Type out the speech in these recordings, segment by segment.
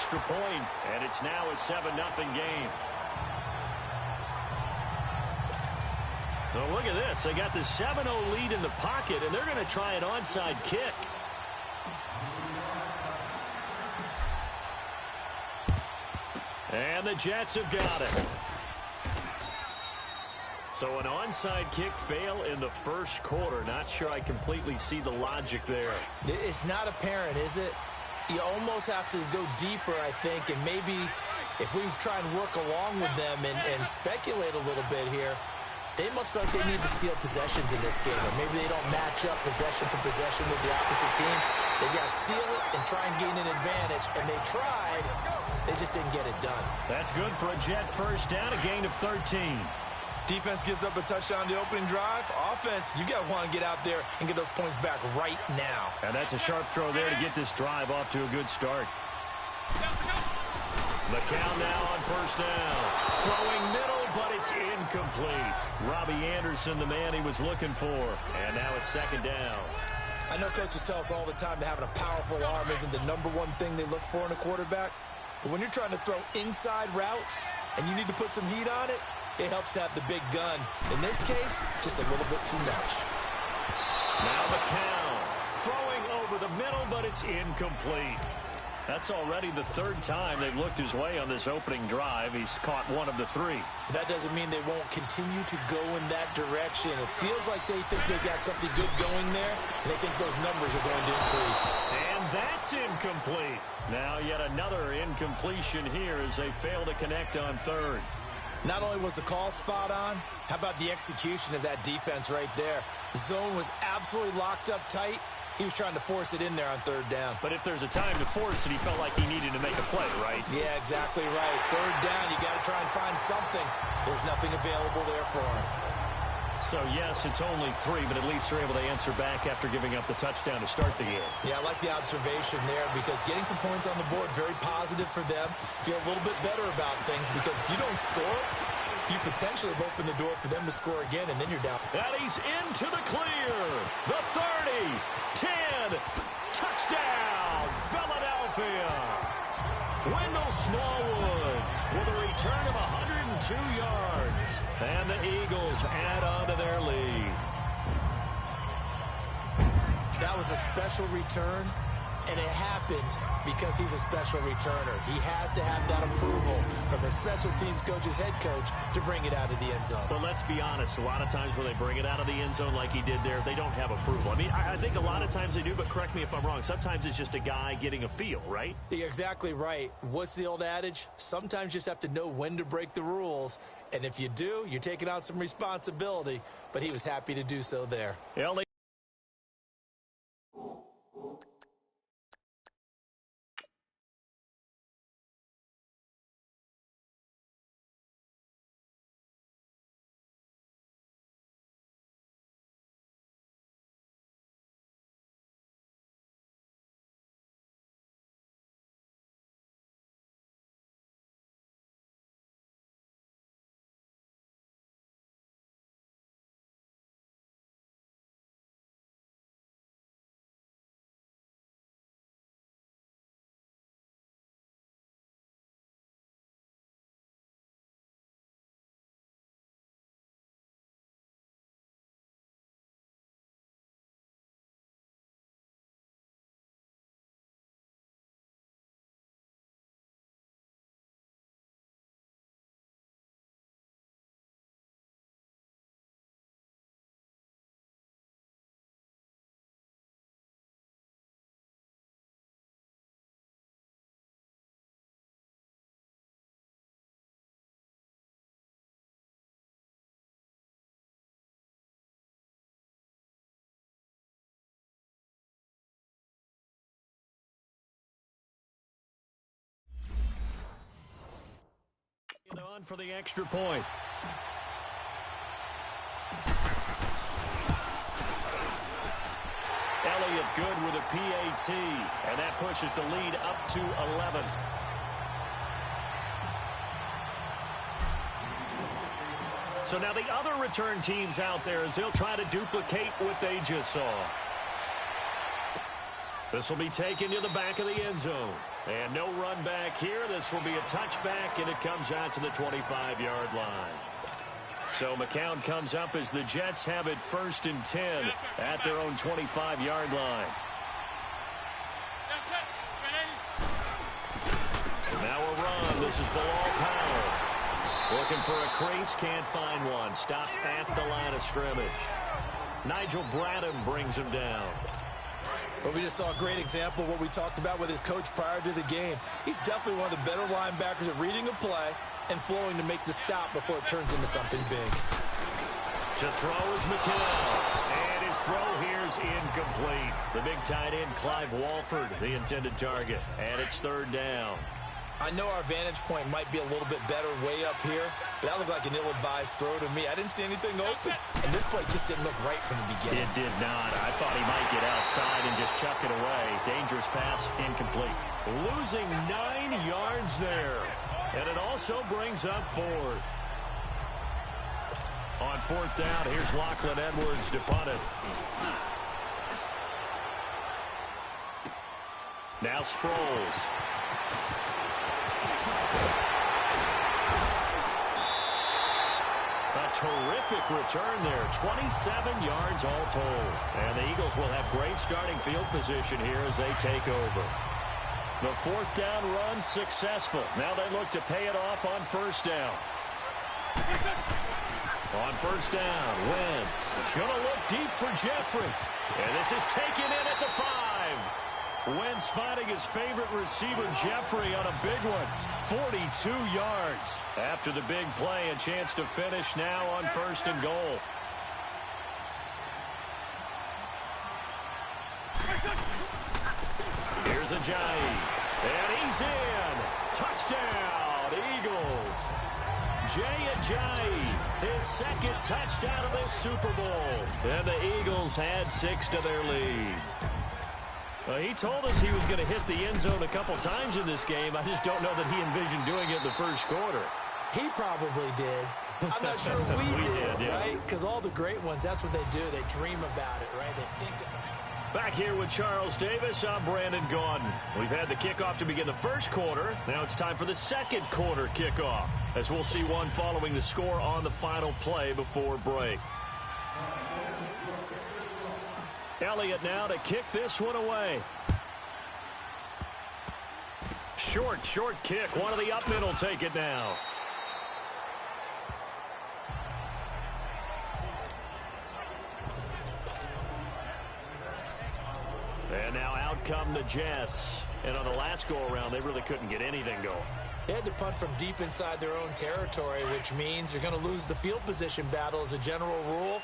extra point, and it's now a 7-0 game. Well, look at this. They got the 7-0 lead in the pocket, and they're going to try an onside kick. And the Jets have got it. So an onside kick fail in the first quarter. Not sure I completely see the logic there. It's not apparent, is it? You almost have to go deeper, I think, and maybe if we try and work along with them and speculate a little bit here, they must feel like they need to steal possessions in this game, or maybe they don't match up possession for possession with the opposite team. They got to steal it and try and gain an advantage, and they tried. They just didn't get it done. That's good for a Jet first down, a gain of 13. Defense gives up a touchdown on the opening drive. Offense, you got to want to get out there and get those points back right now. And that's a sharp throw there to get this drive off to a good start. The count now on first down. Throwing middle, but it's incomplete. Robbie Anderson, the man he was looking for. And now it's second down. I know coaches tell us all the time that having a powerful arm isn't the number one thing they look for in a quarterback. But when you're trying to throw inside routes and you need to put some heat on it, it helps have the big gun. In this case, just a little bit too much. Now the count. Throwing over the middle, but it's incomplete. That's already the third time they've looked his way on this opening drive. He's caught one of the three. That doesn't mean they won't continue to go in that direction. It feels like they think they got something good going there, and they think those numbers are going to increase. And that's incomplete. Now yet another incompletion here as they fail to connect on third. Not only was the call spot on, how about the execution of that defense right there? The zone was absolutely locked up tight. He was trying to force it in there on third down. But if there's a time to force it, he felt like he needed to make a play, right? Yeah, exactly right. Third down, you got to try and find something. There's nothing available there for him. So, yes, it's only three, but at least they're able to answer back after giving up the touchdown to start the game. Yeah, I like the observation there because getting some points on the board, very positive for them. Feel a little bit better about things because if you don't score, you potentially have opened the door for them to score again, and then you're down. And he's into the clear. The 30, 10, touchdown, Philadelphia. Wendell Smallwood with a return of 102 yards. And the Eagles add on to their lead. That was a special return, and it happened because he's a special returner. He has to have that approval from his special teams coach's head coach to bring it out of the end zone. But let's be honest, a lot of times when they bring it out of the end zone like he did there, they don't have approval. I mean, I think a lot of times they do, but correct me if I'm wrong. Sometimes it's just a guy getting a feel, right? You're exactly right. What's the old adage? Sometimes you just have to know when to break the rules. And if you do, you're taking on some responsibility. But he was happy to do so there. On for the extra point. Elliott good with a PAT, and that pushes the lead up to 11. So now the other return teams out there as they'll try to duplicate what they just saw. This will be taken to the back of the end zone. And no run back here. This will be a touchback, and it comes out to the 25-yard line. So McCown comes up as the Jets have it 1st and 10 at their own 25-yard line. Now a run. This is Bilal Powell. Looking for a crease, can't find one. Stopped at the line of scrimmage. Nigel Bradham brings him down. Well, we just saw a great example of what we talked about with his coach prior to the game. He's definitely one of the better linebackers at reading a play and flowing to make the stop before it turns into something big. To throw is McCown. And his throw here is incomplete. The big tight end, Clive Walford, the intended target. And it's 3rd down. I know our vantage point might be a little bit better way up here, but that looked like an ill-advised throw to me. I didn't see anything open, and this play just didn't look right from the beginning. It did not. I thought he might get outside and just chuck it away. Dangerous pass, incomplete. Losing 9 yards there, and it also brings up 4th. On 4th down, here's Lachlan Edwards to punt it. Now Sproles. A terrific return there. 27 yards all told. And the Eagles will have great starting field position here as they take over. The 4th down run successful. Now they look to pay it off on 1st down. On 1st down, Wentz gonna look deep for Jeffrey. And this is taken in at the 5. Wentz finding his favorite receiver, Jeffrey, on a big one. 42 yards. After the big play, a chance to finish now on 1st and goal. Here's Ajayi. And he's in. Touchdown, Eagles. Jay Ajayi, his 2nd touchdown of this Super Bowl. And the Eagles had 6 to their lead. He told us he was going to hit the end zone a couple times in this game. I just don't know that he envisioned doing it in the 1st quarter. He probably did. I'm not sure we did, yeah. right? Because all the great ones, that's what they do. They dream about it, right? They think about it. Back here with Charles Davis, I'm Brandon Gaudin. We've had the kickoff to begin the 1st quarter. Now it's time for the 2nd quarter kickoff, as we'll see one following the score on the final play before break. Elliott now to kick this one away. Short kick. One of the up middle take it now. And now out come the Jets. And on the last go-around, they really couldn't get anything going. They had to punt from deep inside their own territory, which means you're going to lose the field position battle as a general rule.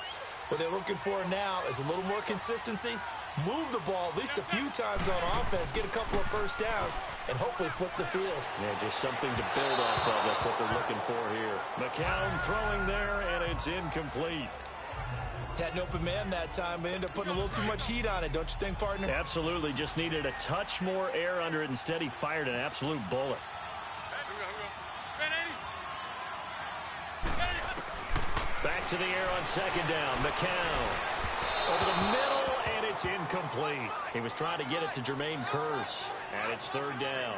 What they're looking for now is a little more consistency, move the ball at least a few times on offense, get a couple of 1st downs, and hopefully flip the field. Yeah, just something to build off of. That's what they're looking for here. McCown throwing there, and it's incomplete. Had an open man that time, but ended up putting a little too much heat on it, don't you think, partner? Absolutely. Just needed a touch more air under it. Instead, he fired an absolute bullet. Back to the air on 2nd down. McCown over the middle, and it's incomplete. He was trying to get it to Jermaine Kearse, and it's 3rd down.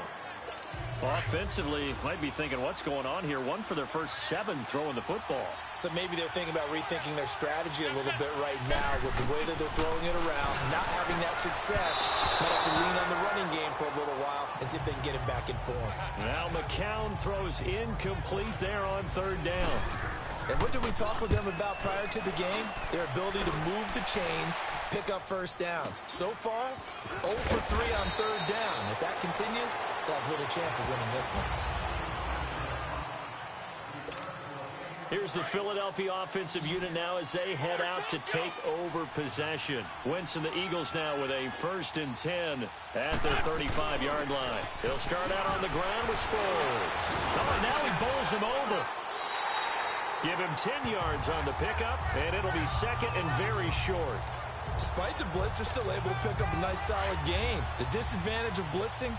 Offensively, might be thinking, what's going on here? 1 for their first 7 throwing the football. So maybe they're thinking about rethinking their strategy a little bit right now with the way that they're throwing it around, not having that success. Might have to lean on the running game for a little while and see if they can get it back in form. Now McCown throws incomplete there on 3rd down. And what did we talk with them about prior to the game? Their ability to move the chains, pick up 1st downs. So far, 0 for 3 on 3rd down. If that continues, they'll have little chance of winning this one. Here's the Philadelphia offensive unit now as they head out to take over possession. Wentz and the Eagles now with a 1st and 10 at their 35-yard line. They'll start out on the ground with Sproles. Oh, now he bowls him over. Give him 10 yards on the pickup, and it'll be 2nd and very short. Despite the blitz, they're still able to pick up a nice, solid gain. The disadvantage of blitzing,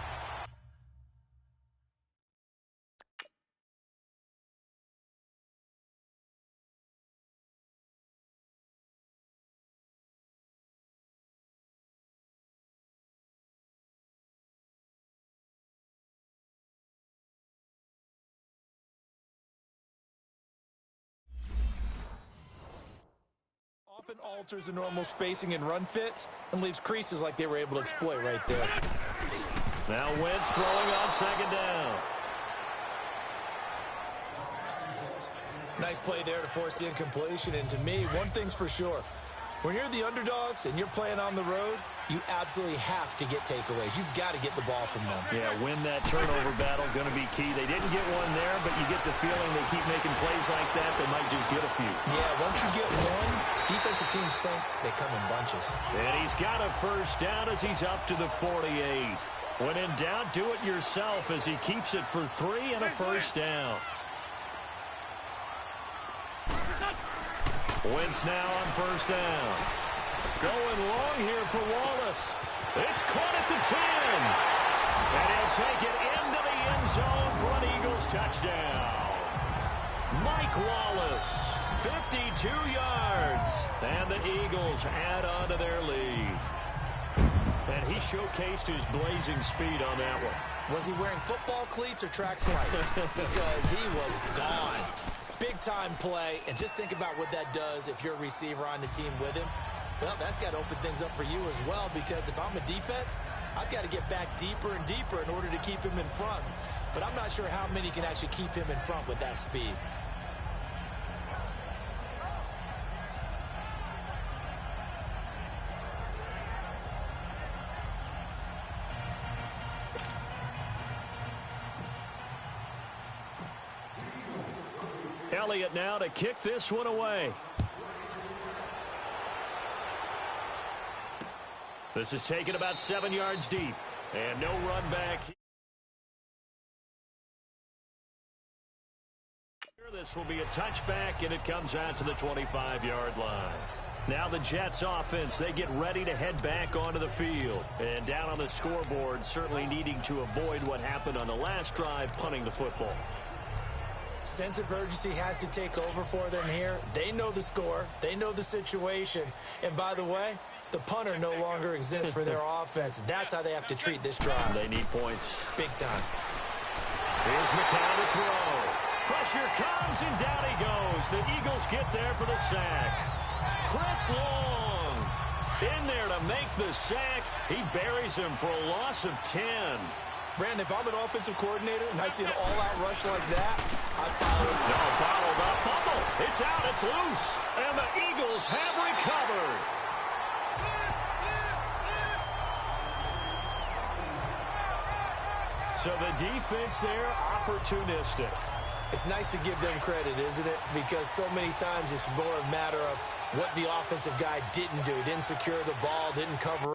often alters the normal spacing and run fits and leaves creases like they were able to exploit right there. Now Wentz throwing on second down. Nice play there to force the incompletion. And to me, one thing's for sure. When you're the underdogs and you're playing on the road, you absolutely have to get takeaways. You've got to get the ball from them. Yeah, win that turnover battle, going to be key. They didn't get one there, but you get the feeling they keep making plays like that, they might just get a few. Yeah, once you get one, defensive teams think they come in bunches. And he's got a first down as he's up to the 48. When in doubt, do it yourself as he keeps it for 3 and a first down. Wentz now on first down. Going long here for Wallace. It's caught at the 10. And he'll take it into the end zone for an Eagles touchdown. Mike Wallace, 52 yards. And the Eagles add on to their lead. And he showcased his blazing speed on that one. Was he wearing football cleats or track slides? Because he was gone. Big-time play, and just think about what that does if you're a receiver on the team with him. Well, that's got to open things up for you as well, because if I'm a defense, I've got to get back deeper and deeper in order to keep him in front. But I'm not sure how many can actually keep him in front with that speed. Elliott now to kick this one away. This is taken about 7 yards deep. And no run back. This will be a touchback, and it comes out to the 25-yard line. Now the Jets offense, they get ready to head back onto the field. And down on the scoreboard, certainly needing to avoid what happened on the last drive, punting the football. Sense of urgency has to take over for them here. They know the score. They know the situation. And by the way, the punter no longer exists for their offense. That's how they have to treat this drive. They need points. Big time. Here's McCown to throw. Pressure comes, and down he goes. The Eagles get there for the sack. Chris Long in there to make the sack. He buries him for a loss of 10. Brandon, if I'm an offensive coordinator and I see an all-out rush like that, I follow it. No, bottled up fumble. It's out. It's loose. And the Eagles have recovered. So the defense there, opportunistic. It's nice to give them credit, isn't it? Because so many times it's more a matter of what the offensive guy didn't do. Didn't secure the ball, didn't cover.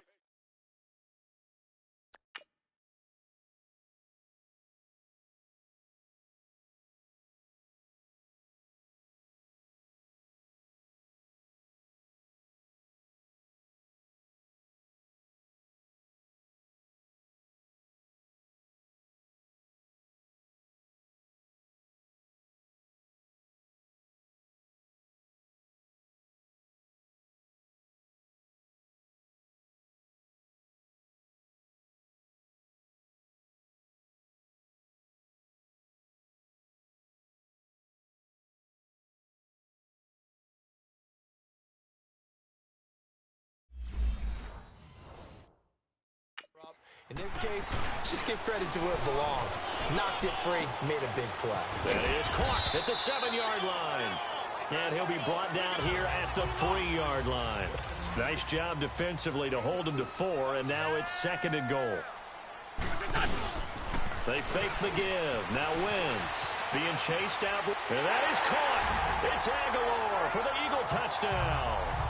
In this case, just give credit to where it belongs. Knocked it free, made a big play. That is caught at the 7-yard line. And he'll be brought down here at the 3-yard line. Nice job defensively to hold him to 4, and now it's 2nd and goal. They fake the give. Now Wentz being chased out. And that is caught. It's Aguilar for the Eagle touchdown.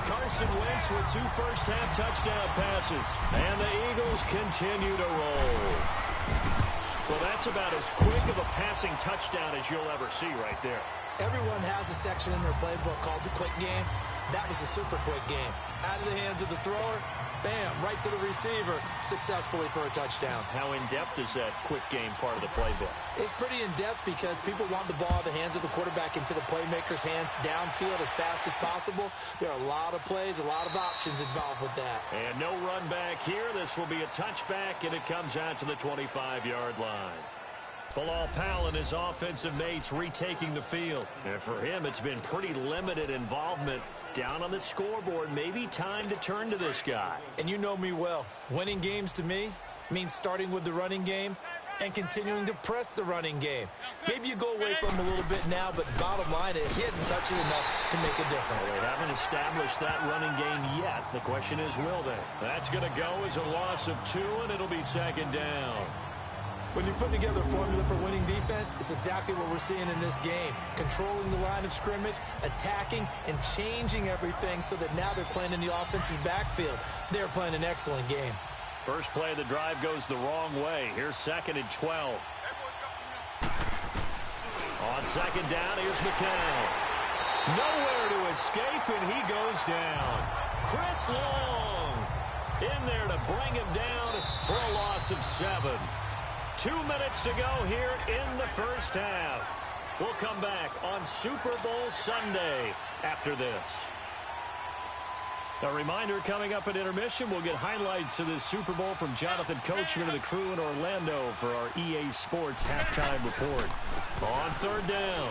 Carson Wentz with 2 first-half touchdown passes. And the Eagles continue to roll. Well, that's about as quick of a passing touchdown as you'll ever see right there. Everyone has a section in their playbook called the quick game. That was a super quick game. Out of the hands of the thrower, bam, right to the receiver, successfully for a touchdown. How in-depth is that quick game part of the playbook? It's pretty in-depth because people want the ball in the hands of the quarterback into the playmaker's hands downfield as fast as possible. There are a lot of plays, a lot of options involved with that. And no run back here. This will be a touchback, and it comes out to the 25-yard line. Bilal Powell and his offensive mates retaking the field. And for him, it's been pretty limited involvement down on the scoreboard. Maybe time to turn to this guy. And you know me well. Winning games to me means starting with the running game and continuing to press the running game. Maybe you go away from him a little bit now, but bottom line is he hasn't touched it enough to make a difference. Well, they haven't established that running game yet. The question is, will they? That's going to go as a loss of 2, and it'll be second down. When you put together a formula for winning defense, it's exactly what we're seeing in this game. Controlling the line of scrimmage, attacking, and changing everything so that now they're playing in the offense's backfield. They're playing an excellent game. First play of the drive goes the wrong way. Here's 2nd and 12. On second down, here's McCown. Nowhere to escape, and he goes down. Chris Long in there to bring him down for a loss of 7. 2 minutes to go here in the first half. We'll come back on Super Bowl Sunday after this. A reminder, coming up at intermission, we'll get highlights of this Super Bowl from Jonathan Coachman and the crew in Orlando for our EA Sports halftime report. On third down,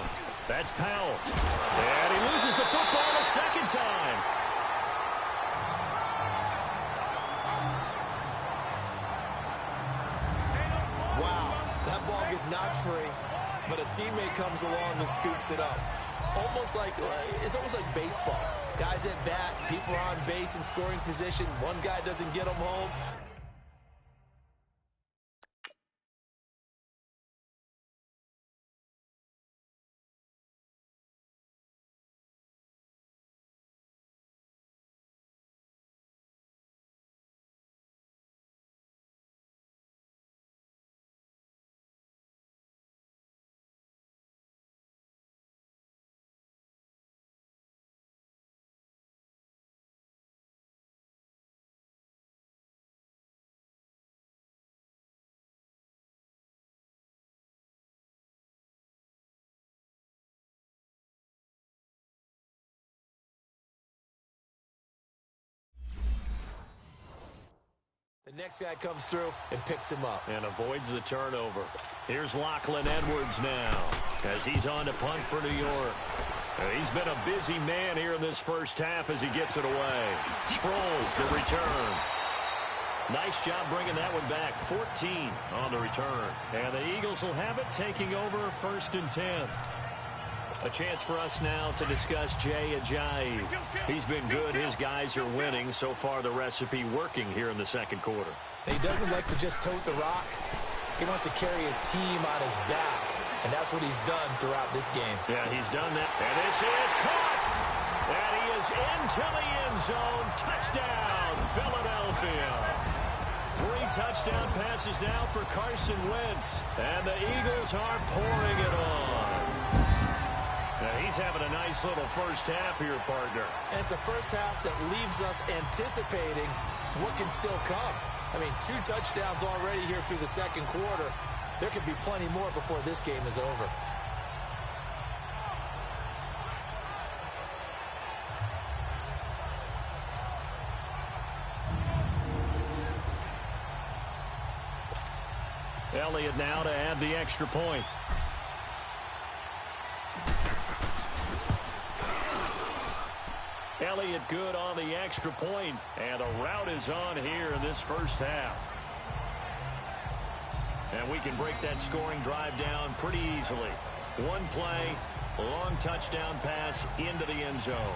that's Powell. And he loses the football a second time. Wow, that ball gets knocked free, but a teammate comes along and scoops it up. It's almost like baseball. Guys at bat, people are on base in scoring position. One guy doesn't get them home. The next guy comes through and picks him up. And avoids the turnover. Here's Lachlan Edwards now as he's on to punt for New York. He's been a busy man here in this first half as he gets it away. Sproles, the return. Nice job bringing that one back. 14 on the return. And the Eagles will have it, taking over 1st and 10. A chance for us now to discuss Jay Ajayi. He's been good. His guys are winning. So far, the recipe working here in the second quarter. He doesn't like to just tote the rock. He wants to carry his team on his back, and that's what he's done throughout this game. Yeah, he's done that. And this is caught. And he is into the end zone. Touchdown, Philadelphia. 3 touchdown passes now for Carson Wentz. And the Eagles are pouring it on. Now, he's having a nice little first half here, partner. And it's a first half that leaves us anticipating what can still come. I mean, 2 touchdowns already here through the second quarter. There could be plenty more before this game is over. Elliott now to add the extra point. Elliott good on the extra point, and a route is on here in this first half. And we can break that scoring drive down pretty easily. 1 play, long touchdown pass into the end zone.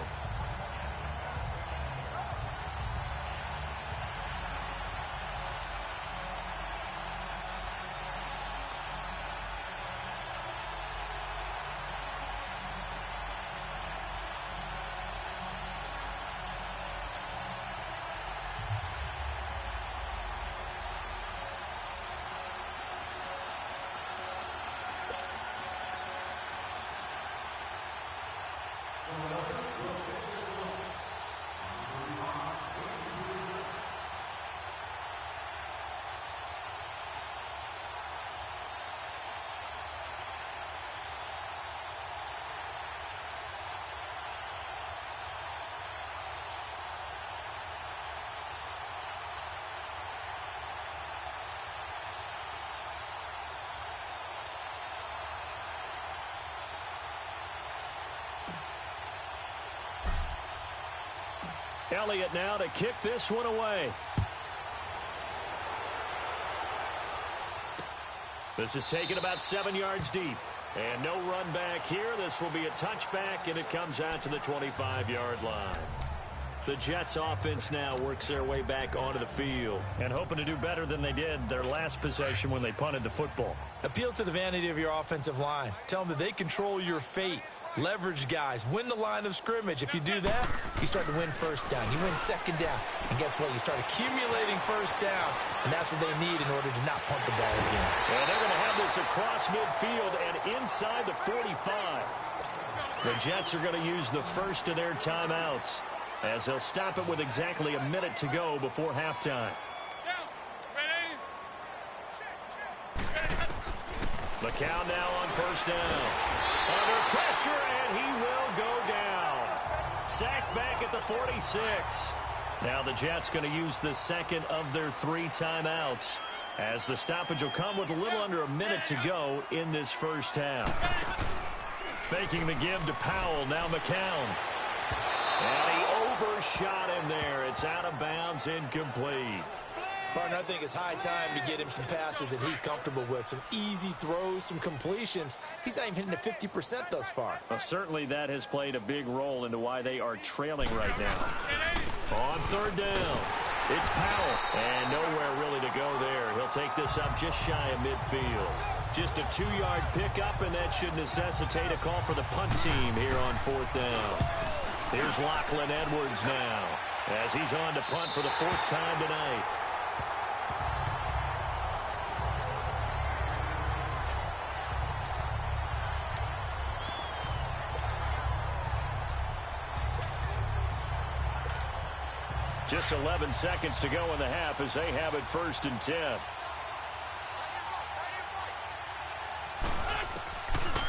Elliott now to kick this one away. This is taken about 7 yards deep. And no run back here. This will be a touchback, and it comes out to the 25-yard line. The Jets offense now works their way back onto the field and hoping to do better than they did their last possession when they punted the football. Appeal to the vanity of your offensive line. Tell them that they control your fate. Leverage guys. Win the line of scrimmage. If you do that, you start to win first down. You win second down. And guess what? You start accumulating first downs. And that's what they need in order to not punt the ball again. And they're going to have this across midfield and inside the 45. The Jets are going to use the first of their timeouts, as they'll stop it with exactly a minute to go before halftime. McCown now on first down. Under pressure, and he will go down. Sacked back at the 46. Now the Jets going to use the second of their 3 timeouts, as the stoppage will come with a little under a minute to go in this first half. Faking the give to Powell, now McCown. And he overshot him there. It's out of bounds, incomplete. Partner, I think it's high time to get him some passes that he's comfortable with. Some easy throws, some completions. He's not even hitting the 50% thus far. Well, certainly that has played a big role into why they are trailing right now. On third down, it's Powell. And nowhere really to go there. He'll take this up just shy of midfield. Just a 2-yard pickup, and that should necessitate a call for the punt team here on fourth down. Here's Lachlan Edwards now, as he's on to punt for the 4th time tonight. Just 11 seconds to go in the half as they have it 1st and 10.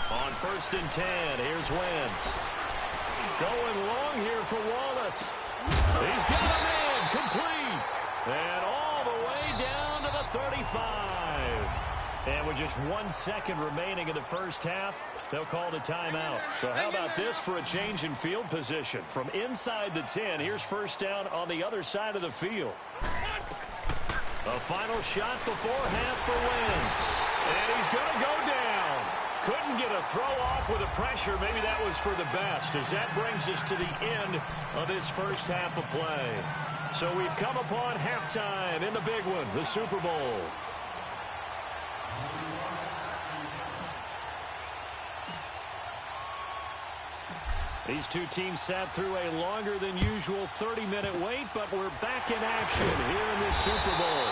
On 1st and 10, here's Wentz. Going long here for Wallace. He's got a man complete. And all the way down to the 35. And with just 1 second remaining in the first half, they'll call the timeout. So how about this for a change in field position? From inside the 10, here's first down on the other side of the field. A final shot before half for Wentz. And he's going to go down. Couldn't get a throw off with the pressure. Maybe that was for the best, as that brings us to the end of this first half of play. So we've come upon halftime in the big one, the Super Bowl. These two teams sat through a longer than usual 30-minute wait, but we're back in action here in this Super Bowl.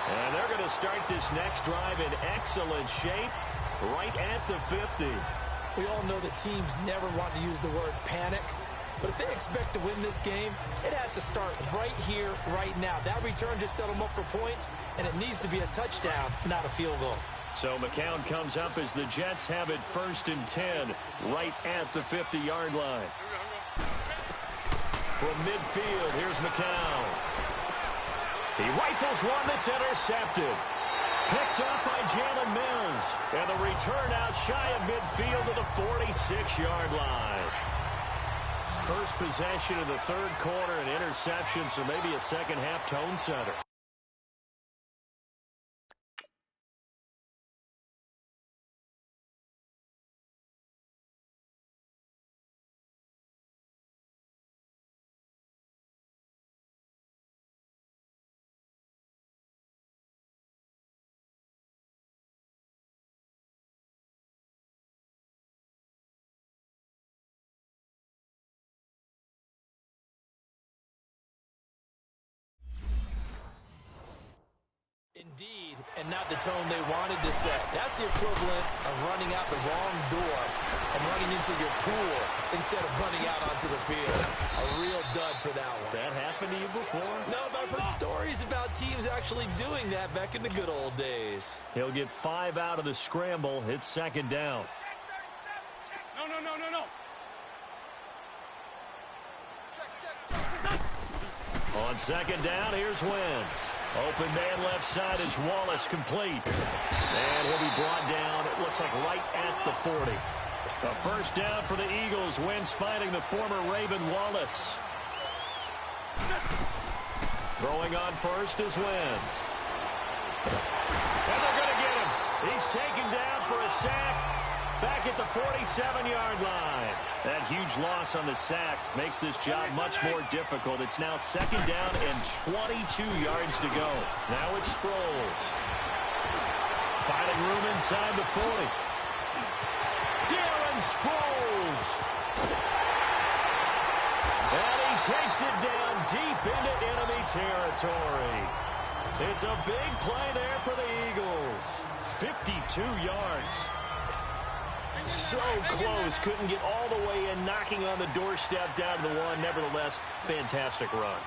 And they're going to start this next drive in excellent shape right at the 50. We all know that teams never want to use the word panic, but if they expect to win this game, it has to start right here, right now. That return just set them up for points, and it needs to be a touchdown, not a field goal. So McCown comes up as the Jets have it 1st and 10 right at the 50-yard line. From midfield, here's McCown. He rifles one that's intercepted. Picked up by Jalen Mills. And the return out shy of midfield to the 46-yard line. First possession of the third quarter, an interception, so maybe a second-half tone setter. Indeed, and not the tone they wanted to set. That's the equivalent of running out the wrong door and running into your pool instead of running out onto the field. A real dud for that one. Has that happened to you before? No, but I've heard stories about teams actually doing that back in the good old days. He'll get 5 out of the scramble. It's second down. No. On second down, here's Wentz. Open man left side is Wallace, complete. And he'll be brought down, it looks like right at the 40. A first down for the Eagles. Wentz finding the former Raven Wallace. Throwing on first is Wentz. And they're going to get him. He's taken down for a sack back at the 47-yard line. That huge loss on the sack makes this job much more difficult. It's now second down and 22 yards to go. Now it's Sproles. Finding room inside the 40. Darren Sproles. And he takes it down deep into enemy territory. It's a big play there for the Eagles. 52 yards. So close. Couldn't get all the way in, knocking on the doorstep down to the one. Nevertheless, fantastic run.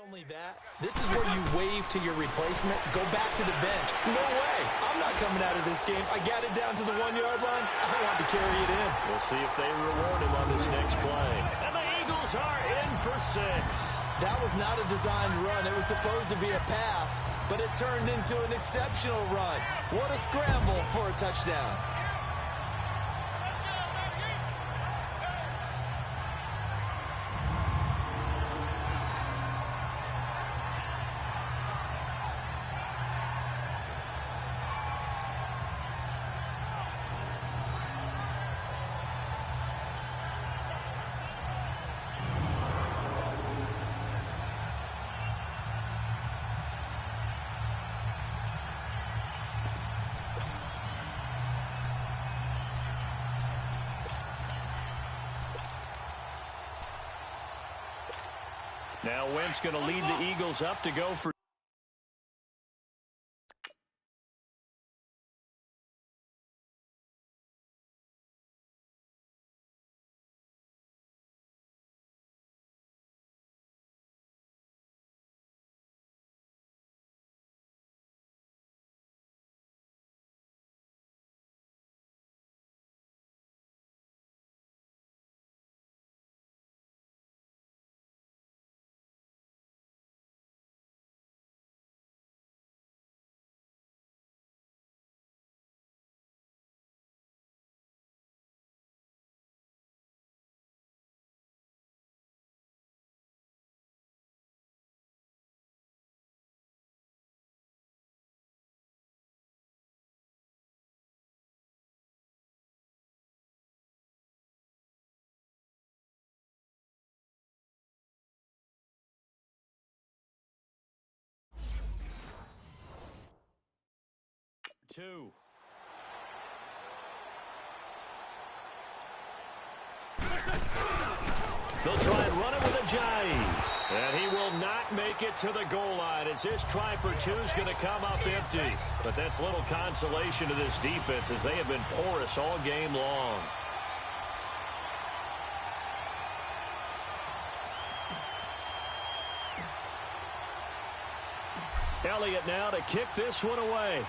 Only that, this is where you wave to your replacement, go back to the bench. No way. I'm not coming out of this game. I got it down to the 1-yard line. I want to carry it in. We'll see if they reward him on this next play. And the Eagles are in for 6. That was not a designed run. It was supposed to be a pass, but it turned into an exceptional run. What a scramble for a touchdown. Now Wentz going to lead the Eagles up to go for 2. They'll try and run it with Ajayi. And he will not make it to the goal line as his try for 2 is going to come up empty. But that's little consolation to this defense as they have been porous all game long. Elliott now to kick this one away.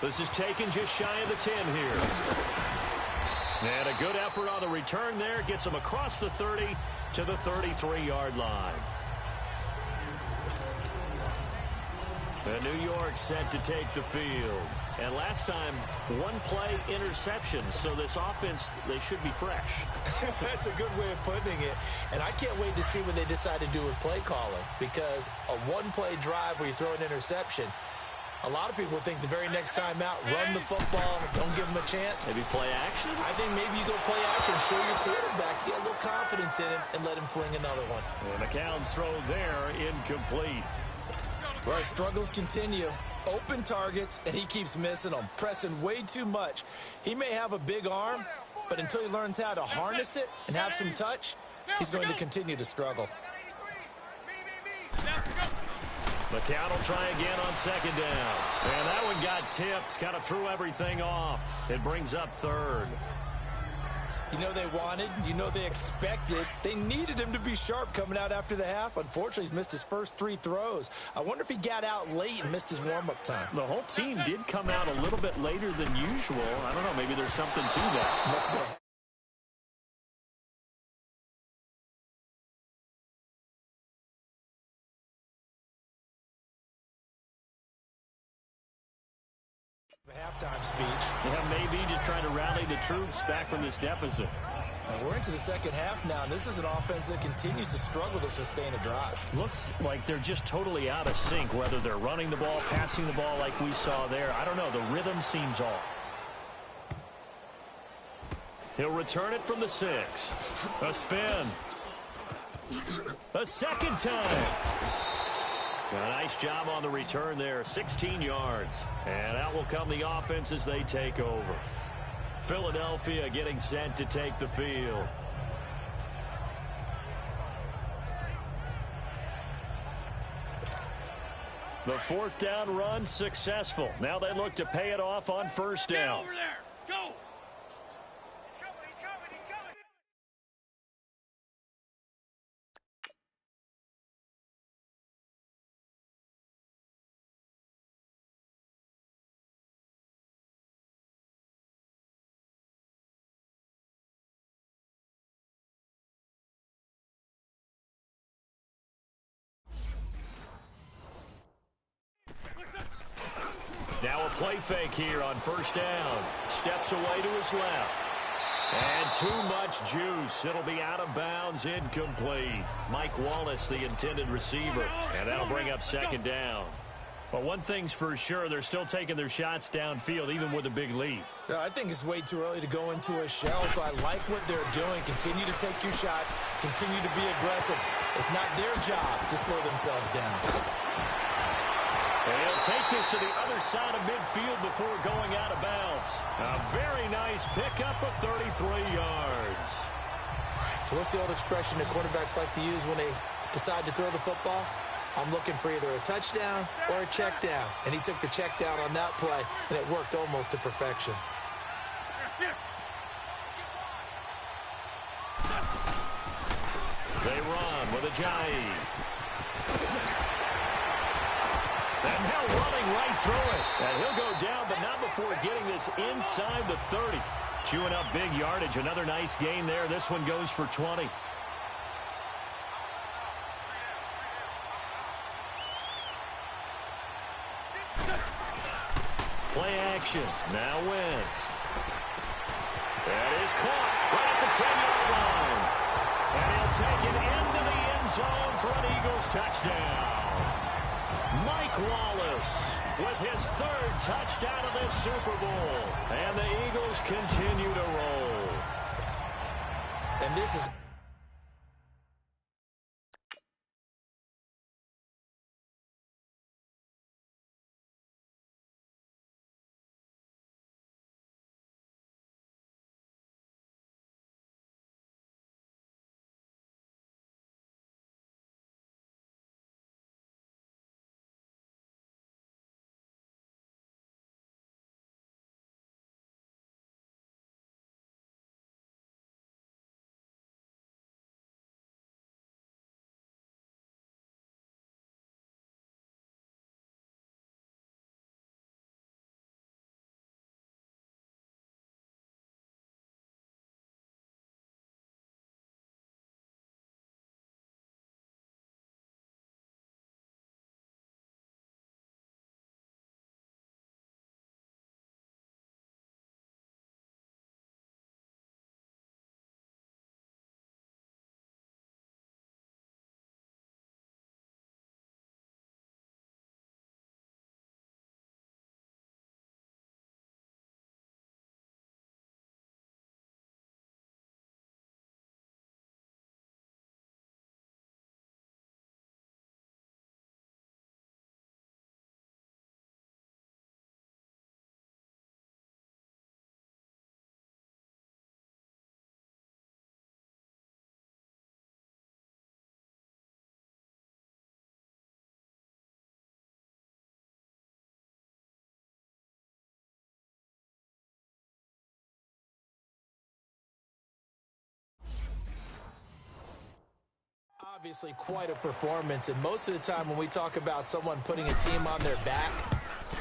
This is taken just shy of the 10 here. And a good effort on the return there. Gets him across the 30 to the 33-yard line. New York set to take the field. And last time, one play interception. So this offense, they should be fresh. That's a good way of putting it. And I can't wait to see what they decide to do with play calling, because a one-play drive where you throw an interception, a lot of people think the very next time out, run the football, don't give them a chance. Maybe play action? I think maybe you go play action, show your quarterback, get a little confidence in him, and let him fling another one. And McCown's throw there, incomplete. Well, struggles continue. Open targets, and he keeps missing them, pressing way too much. He may have a big arm, but until he learns how to harness it and have some touch, he's going to continue to struggle. McCown will try again on second down. And that one got tipped, kind of threw everything off. It brings up third. You know they wanted, you know they expected. They needed him to be sharp coming out after the half. Unfortunately, he's missed his first 3 throws. I wonder if he got out late and missed his warm-up time. The whole team did come out a little bit later than usual. I don't know, maybe there's something to that. Must be a halftime speech. Yeah, maybe just trying to rally the troops back from this deficit. And we're into the second half now, and this is an offense that continues to struggle to sustain a drive. Looks like they're just totally out of sync, whether they're running the ball, passing the ball like we saw there. I don't know. The rhythm seems off. He'll return it from the 6. A spin. A second time. A nice job on the return there, 16 yards. And out will come the offense as they take over. Philadelphia getting set to take the field. The 4th down run successful. Now they look to pay it off on first down. Get over there. Go. Now a play fake here on first down. Steps away to his left. And too much juice. It'll be out of bounds, incomplete. Mike Wallace, the intended receiver. And that'll bring up second down. But one thing's for sure, they're still taking their shots downfield, even with a big lead. I think it's way too early to go into a shell, so I like what they're doing. Continue to take your shots. Continue to be aggressive. It's not their job to slow themselves down. And he'll take this to the other side of midfield before going out of bounds. A very nice pickup of 33 yards. So what's the old expression that quarterbacks like to use when they decide to throw the football? I'm looking for either a touchdown or a check down. And he took the check down on that play, and it worked almost to perfection. They run with Ajayi. And now running right through it. And he'll go down, but not before getting this inside the 30. Chewing up big yardage. Another nice gain there. This one goes for 20. Play action. Now Wentz. That is caught right at the 10-yard line. And he'll take it into the end zone for an Eagles touchdown. Mike Wallace with his 3rd touchdown of this Super Bowl. And the Eagles continue to roll. And this is Obviously quite a performance, and most of the time when we talk about someone putting a team on their back,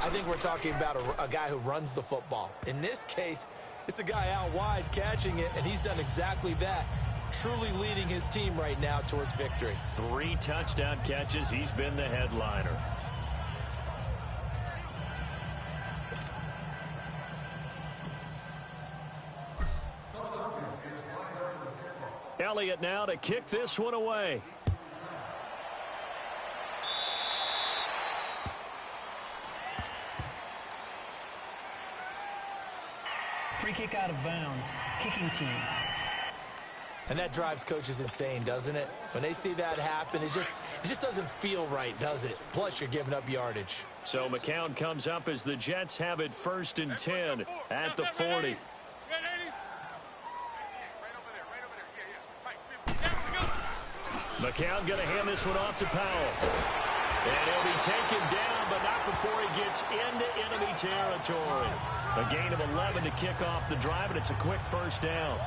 I think we're talking about a guy who runs the football. In this case, it's a guy out wide catching it, and he's done exactly that, truly leading his team right now towards victory. 3 touchdown catches. He's been the headliner. Elliott now to kick this one away. Free kick out of bounds. Kicking team. And that drives coaches insane, doesn't it? When they see that happen, it just doesn't feel right, does it? Plus, you're giving up yardage. So McCown comes up as the Jets have it 1st and 10 at the 40. McCown going to hand this one off to Powell. And he'll be taken down, but not before he gets into enemy territory. A gain of 11 to kick off the drive, and it's a quick 1st down.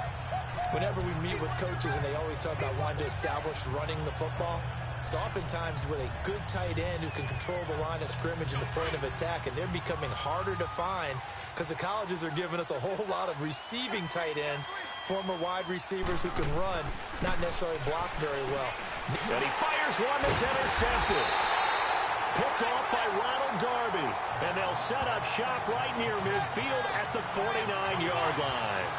Whenever we meet with coaches and they always talk about wanting to establish running the football, it's oftentimes with a good tight end who can control the line of scrimmage and the point of attack, and they're becoming harder to find because the colleges are giving us a whole lot of receiving tight ends, former wide receivers who can run, not necessarily block very well. And he fires one that's intercepted. Picked off by Ronald Darby, and they'll set up shop right near midfield at the 49-yard line.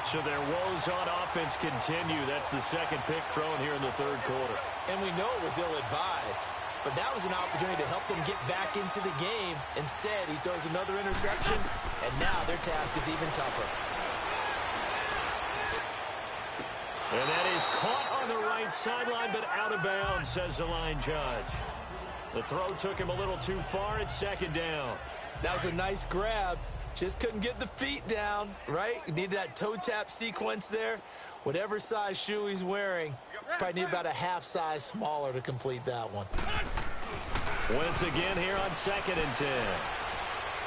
So their woes on offense continue. That's the 2nd pick thrown here in the 3rd quarter. And we know it was ill-advised, but that was an opportunity to help them get back into the game. Instead, he throws another interception, and now their task is even tougher. And that is caught on the right sideline, but out of bounds, says the line judge. The throw took him a little too far. It's 2nd down. That was a nice grab. Just couldn't get the feet down, right? You need that toe tap sequence there. Whatever size shoe he's wearing, probably need about a half size smaller to complete that one. Once again here on 2nd and 10.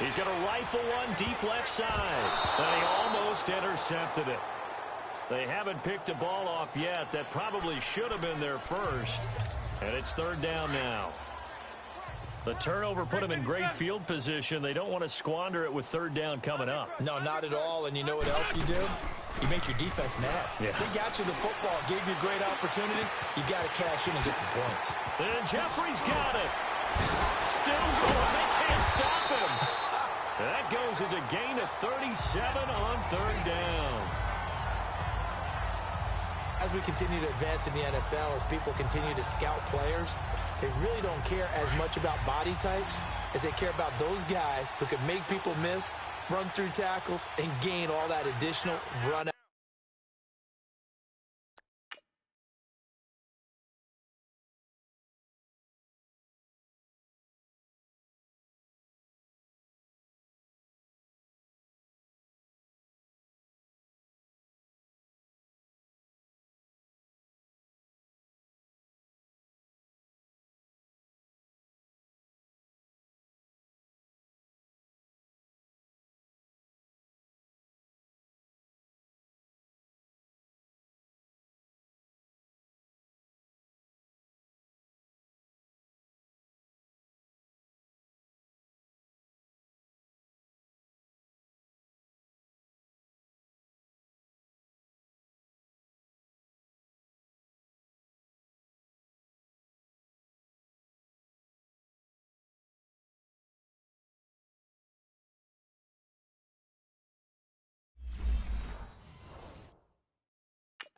He's going to rifle one deep left side. And he almost intercepted it. They haven't picked a ball off yet. That probably should have been their first. And it's 3rd down now. The turnover put them in great field position. They don't want to squander it with 3rd down coming up. No, not at all. And you know what else you do? You make your defense mad. Yeah. They got you the football, gave you a great opportunity. You got to cash in and get some points. And Jeffrey's got it. Still going. They can't stop him. That goes as a gain of 37 on 3rd down. As we continue to advance in the NFL, as people continue to scout players, they really don't care as much about body types as they care about those guys who can make people miss, run through tackles, and gain all that additional run out.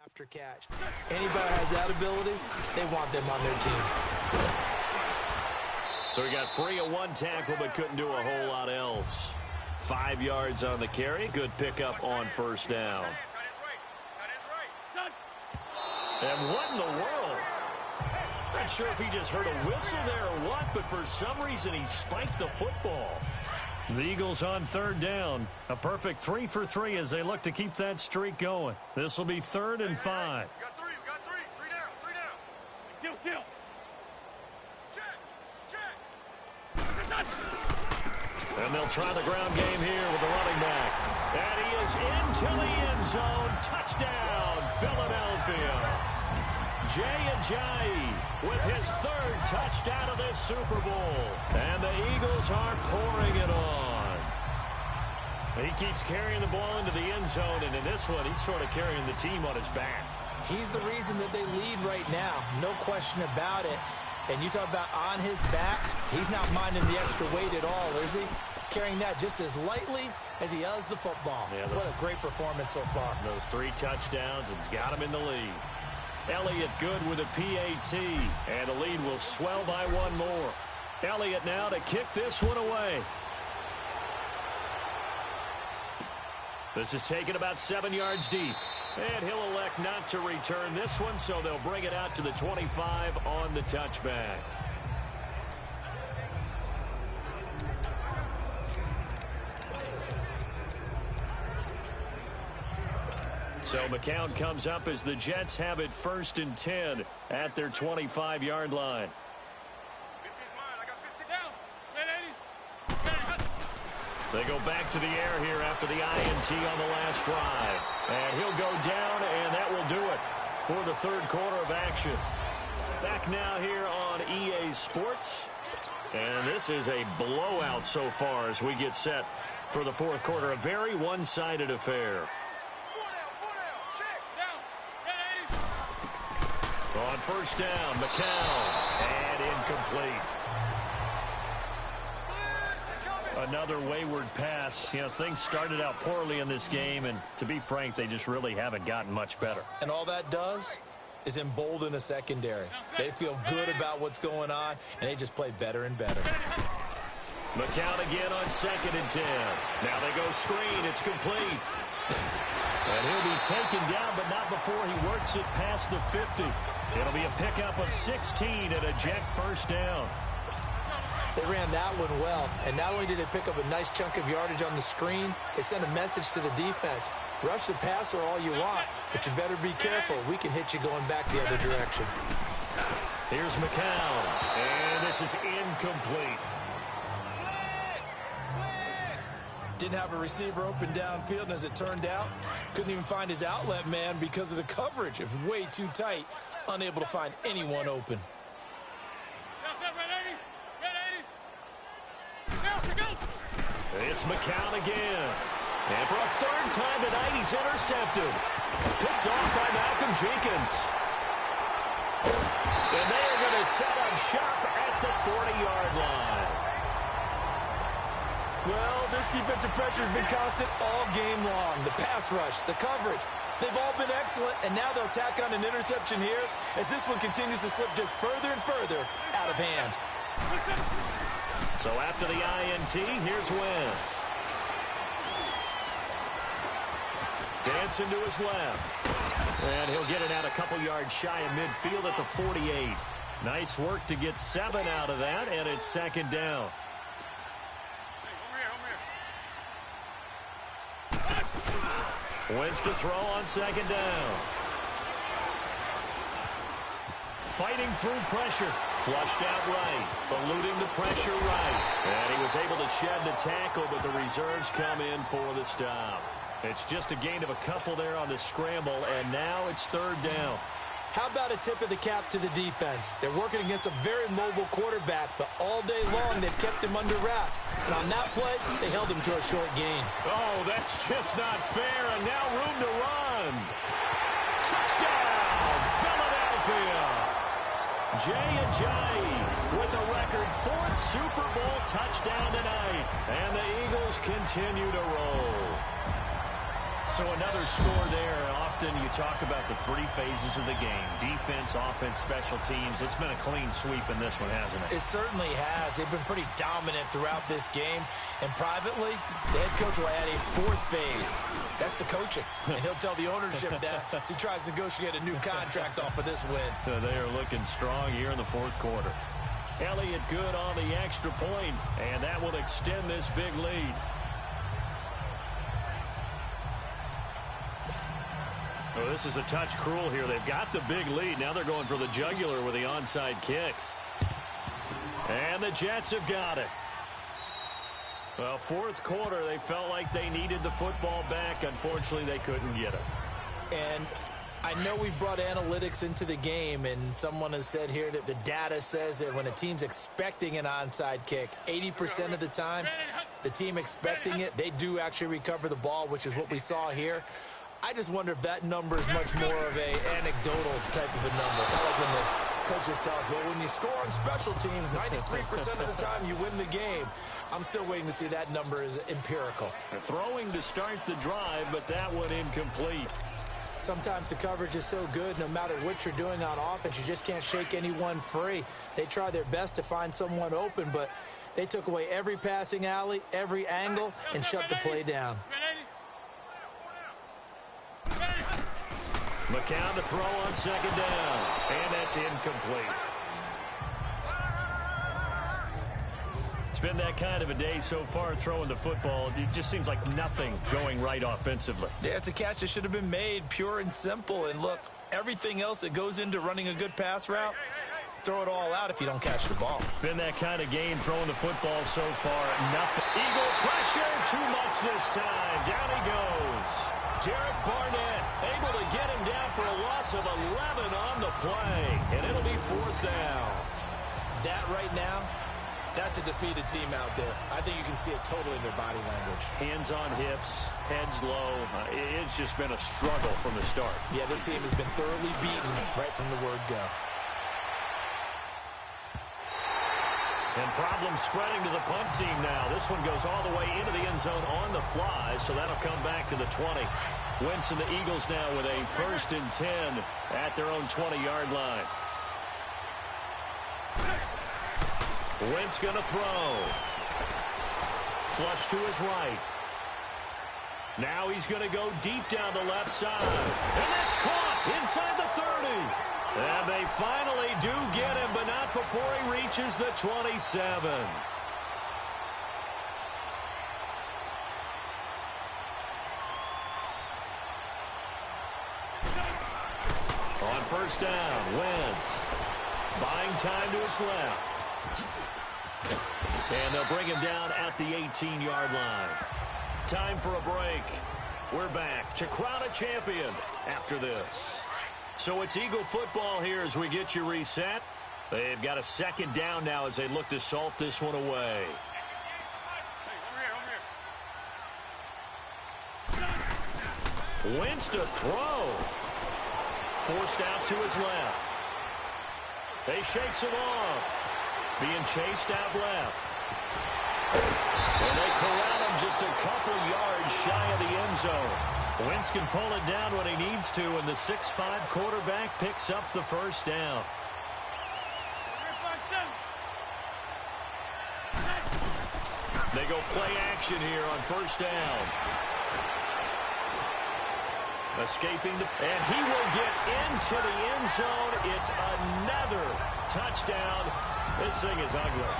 After catch. Anybody has that ability, they want them on their team. So he got free of one tackle but couldn't do a whole lot else. 5 yards on the carry. Good pickup on 1st down. And what in the world? Not sure if he just heard a whistle there or what, but for some reason he spiked the football. The Eagles on 3rd down. A perfect 3 for 3 as they look to keep that streak going. This will be 3rd and 5. We got three. Three down. Kill. Check. And they'll try the ground game here with the running back. And he is into the end zone. Touchdown, Philadelphia. Jay with his third touchdown of this Super Bowl. And the Eagles are pouring it on. He keeps carrying the ball into the end zone, and in this one, he's sort of carrying the team on his back. He's the reason that they lead right now. No question about it. And you talk about on his back, he's not minding the extra weight at all, is he? Carrying that just as lightly as he does the football. Yeah, what a great performance so far. Those 3 touchdowns, it's got him in the lead. Elliott good with a PAT, and the lead will swell by 1 more. Elliott now to kick this one away. This is taken about 7 yards deep. And he'll elect not to return this one, so they'll bring it out to the 25 on the touchback. So McCown comes up as the Jets have it 1st and 10 at their 25-yard line. 50's mine. I got 50 down. 10-80. They go back to the air here after the INT on the last drive. And he'll go down, and that will do it for the 3rd quarter of action. Back now here on EA Sports. And this is a blowout so far as we get set for the 4th quarter. A very one-sided affair. 4 down. Check. Down. 10-80. On 1st down, McCown. And incomplete. Another wayward pass. You know, things started out poorly in this game, and to be frank, they just really haven't gotten much better. And all that does is embolden a secondary. They feel good about what's going on, and they just play better and better. McCown again on 2nd and 10. Now they go screen. It's complete. And he'll be taken down, but not before he works it past the 50. It'll be a pickup of 16 and a Jet 1st down. They ran that one well, and not only did it pick up a nice chunk of yardage on the screen, it sent a message to the defense. Rush the passer all you want, but you better be careful. We can hit you going back the other direction. Here's McCown, and this is incomplete. Didn't have a receiver open downfield, and as it turned out, couldn't even find his outlet man because of the coverage. It was way too tight, unable to find anyone open. It's McCown again. And for a 3rd time tonight, he's intercepted. Picked off by Malcolm Jenkins. And they are going to set up shop at the 40-yard line. Well, this defensive pressure has been constant all game long. The pass rush, the coverage, they've all been excellent, and now they'll tack on an interception here as this one continues to slip just further and further out of hand. So after the INT, here's Wentz. Dancing to his left. And he'll get it out a couple yards shy of midfield at the 48. Nice work to get 7 out of that, and it's 2nd down. Wentz to throw on 2nd down. Fighting through pressure. Flushed out right. Eluding the pressure right. And he was able to shed the tackle, but the reserves come in for the stop. It's just a gain of a couple there on the scramble, and now it's 3rd down. How about a tip of the cap to the defense? They're working against a very mobile quarterback, but all day long they've kept him under wraps. And on that play, they held him to a short gain. Oh, that's just not fair, and now room to run. Touchdown, Philadelphia. Jay with a record 4th Super Bowl touchdown tonight. And the Eagles continue to roll. So another score there. Often you talk about the 3 phases of the game. Defense, offense, special teams. It's been a clean sweep in this one, hasn't it? It certainly has. They've been pretty dominant throughout this game. And privately, the head coach will add a 4th phase. That's the coaching. And he'll tell the ownership that as he tries to negotiate a new contract off of this win. They are looking strong here in the 4th quarter. Elliott good on the extra point, and that will extend this big lead. Oh, this is a touch cruel here. They've got the big lead. Now they're going for the jugular with the onside kick. And the Jets have got it. Well, 4th quarter, they felt like they needed the football back. Unfortunately, they couldn't get it. And I know we brought analytics into the game, and someone has said here that the data says that when a team's expecting an onside kick, 80% of the time, the team expecting it, they do actually recover the ball, which is what we saw here. I just wonder if that number is much more of a anecdotal type of a number. Kind of like when the coaches tell us, well, when you score on special teams, 93% of the time you win the game. I'm still waiting to see that number is empirical. Throwing to start the drive, but that one incomplete. Sometimes the coverage is so good, no matter what you're doing on offense, you just can't shake anyone free. They try their best to find someone open, but they took away every passing alley, every angle, and shut the play down. McCown to throw on second down, and that's incomplete. It's been that kind of a day so far throwing the football. It just seems like nothing going right offensively. Yeah, it's a catch that should have been made, pure and simple. And look, everything else that goes into running a good pass route, throw it all out if you don't catch the ball. Been that kind of game throwing the football so far. Nothing. Eagle pressure, too much this time. Down he goes. Derek Barnett able to get him down for a loss of 11 on the play. And it'll be fourth down. That right now, that's a defeated team out there. I think you can see it totally in their body language. Hands on hips, heads low. It's just been a struggle from the start. Yeah, this team has been thoroughly beaten right from the word go. And problems spreading to the punt team now. This one goes all the way into the end zone on the fly, so that'll come back to the 20. Wentz and the Eagles now with a 1st and 10 at their own 20-yard line. Wentz going to throw. Flush to his right. Now he's going to go deep down the left side. And that's caught inside the 30. And they finally do get him, but not before he reaches the 27. On 1st down, Wentz buying time to his left. And they'll bring him down at the 18-yard line. Time for a break. We're back to crown a champion after this. So it's Eagle football here as we get you reset. They've got a 2nd down now as they look to salt this one away. Wentz to throw. Forced out to his left. They shakes him off. Being chased out left. And they corral him just a couple yards shy of the end zone. Wentz can pull it down when he needs to, and the 6'5" quarterback picks up the 1st down. They go play action here on 1st down. Escaping and he will get into the end zone. It's another touchdown. This thing is ugly.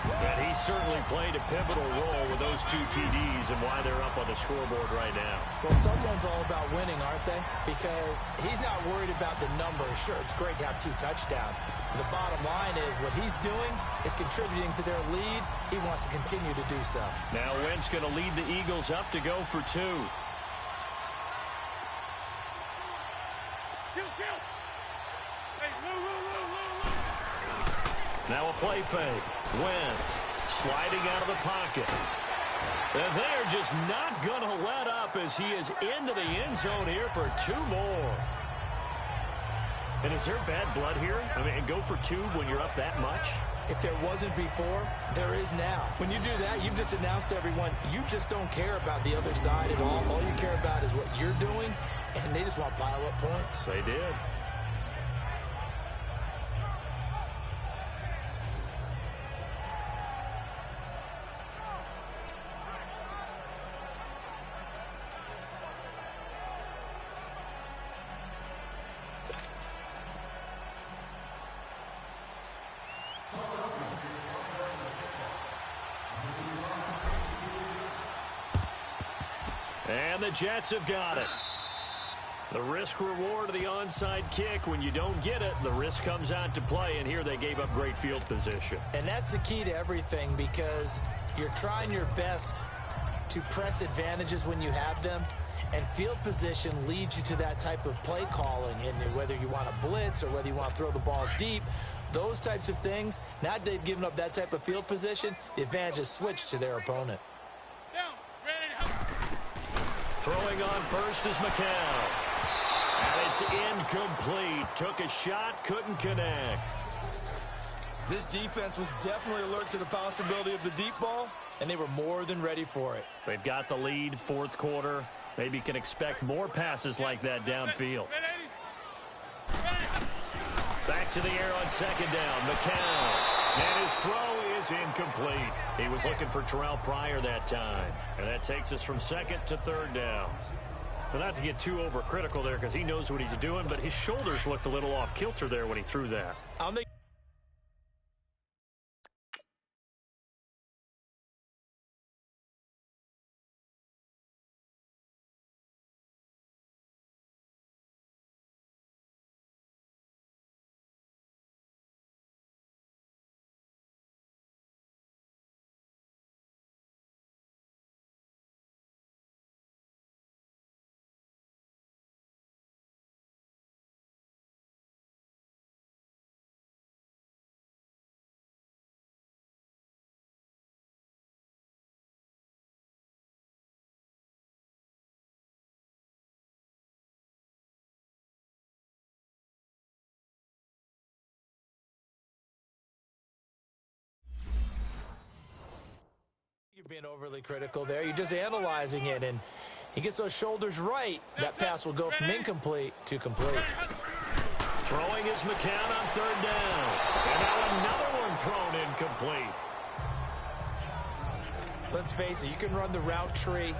And he certainly played a pivotal role with those 2 TDs and why they're up on the scoreboard right now. Well, someone's all about winning, aren't they? Because he's not worried about the number. Sure, it's great to have 2 touchdowns. But the bottom line is what he's doing is contributing to their lead. He wants to continue to do so. Now Wentz going to lead the Eagles up to go for 2. Now a play fake. Wentz sliding out of the pocket. And they're just not going to let up as he is into the end zone here for 2 more. And is there bad blood here? I mean, go for 2 when you're up that much? If there wasn't before, there is now. When you do that, you've just announced to everyone, you just don't care about the other side at all. All you care about is what you're doing, and they just want to pile up points. They did. And the Jets have got it. The risk-reward of the onside kick. When you don't get it, the risk comes out to play, and here they gave up great field position. And that's the key to everything, because you're trying your best to press advantages when you have them, And field position leads you to that type of play calling. And whether you want to blitz or whether you want to throw the ball deep, those types of things, now that they've given up that type of field position, the advantage is switched to their opponent. Throwing on first is McCall. And it's incomplete. Took a shot, couldn't connect. This defense was definitely alert to the possibility of the deep ball, and they were more than ready for it. They've got the lead, fourth quarter. Maybe can expect more passes like that downfield. Back to the air on second down. McCall. And his throw is incomplete. He was looking for Terrell Pryor that time. And that takes us from second to third down. Well, not to get too overcritical there because he knows what he's doing, but his shoulders looked a little off kilter there when he threw that. You're being overly critical there. You're just analyzing it, and he gets those shoulders right. That pass will go from incomplete to complete. Throwing is McCann on third down. And now another one thrown incomplete. Let's face it, you can run the route tree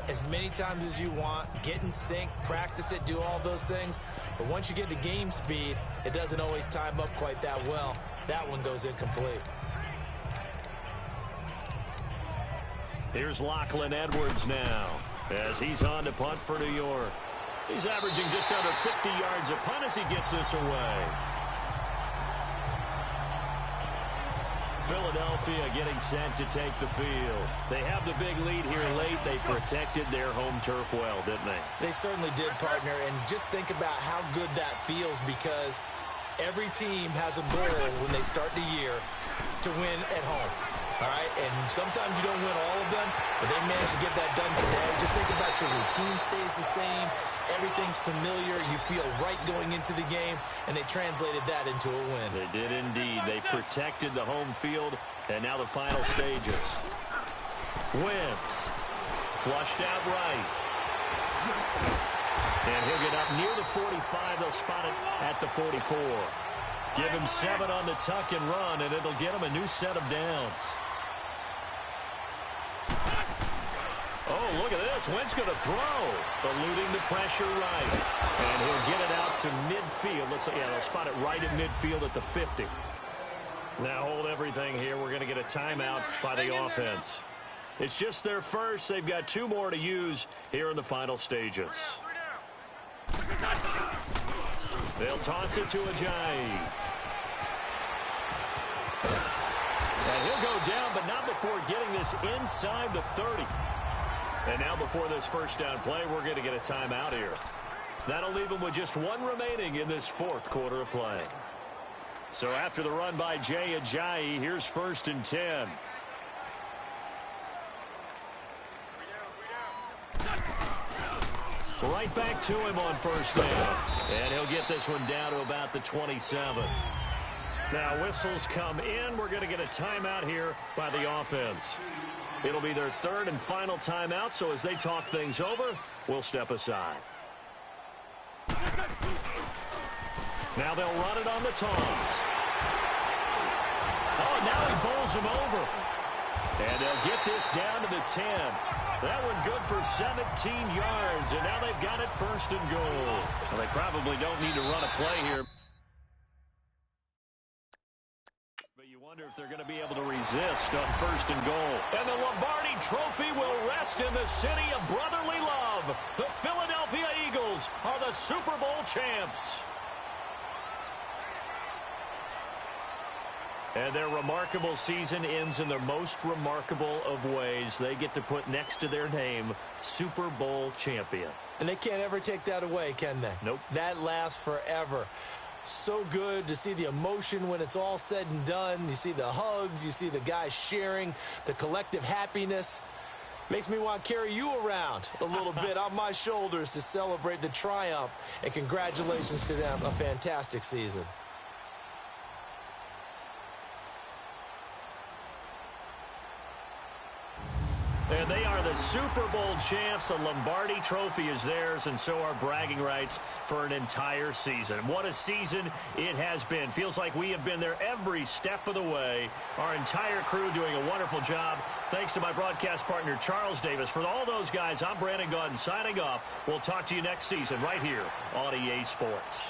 as many times as you want, get in sync, practice it, do all those things. But once you get to game speed, it doesn't always time up quite that well. That one goes incomplete. Here's Lachlan Edwards now as he's on to punt for New York. He's averaging just under 50 yards a punt as he gets this away. Philadelphia getting set to take the field. They have the big lead here late. They protected their home turf well, didn't they? They certainly did, partner. And just think about how good that feels, because every team has a goal when they start the year to win at home. All right, and sometimes you don't win all of them, but they managed to get that done today. Just think about your routine stays the same. Everything's familiar. You feel right going into the game, and they translated that into a win. They did indeed. They protected the home field, and now the final stages. Wentz, flushed out right. And he'll get up near the 45. They'll spot it at the 44. Give him 7 on the tuck and run, and it'll get him a new set of downs. Oh, look at this. Wentz going to throw. Eluding the pressure right. And he'll get it out to midfield. They'll spot it right at midfield at the 50. Now hold everything here. We're going to get a timeout by the offense. It's just their first. They've got 2 more to use here in the final stages. They'll toss it to Ajayi. And he'll go down, but not before getting this inside the 30. And now before this first down play, we're going to get a timeout here. That'll leave them with just 1 remaining in this fourth quarter of play. So after the run by Jay Ajayi, here's 1st and 10. Right back to him on first down. And he'll get this one down to about the 27. Now whistles come in. We're going to get a timeout here by the offense. It'll be their 3rd and final timeout, so as they talk things over, we'll step aside. Now they'll run it on the toss. Oh, now he bowls him over. And they'll get this down to the 10. That one good for 17 yards, and now they've got it 1st and goal. Well, they probably don't need to run a play here. But you wonder if they're going to be able to resist on 1st and goal. And the Lombardi Trophy will rest in the city of brotherly love. The Philadelphia Eagles are the Super Bowl champs. And their remarkable season ends in their most remarkable of ways. They get to put next to their name, Super Bowl champion. And they can't ever take that away, can they? Nope. That lasts forever. So good to see the emotion when it's all said and done. You see the hugs. You see the guys sharing, the collective happiness. Makes me want to carry you around a little bit on my shoulders to celebrate the triumph. And congratulations to them. A fantastic season. And they are the Super Bowl champs. The Lombardi Trophy is theirs, and so are bragging rights for an entire season. What a season it has been. Feels like we have been there every step of the way. Our entire crew doing a wonderful job. Thanks to my broadcast partner, Charles Davis. For all those guys, I'm Brandon Gaudin signing off. We'll talk to you next season right here on EA Sports.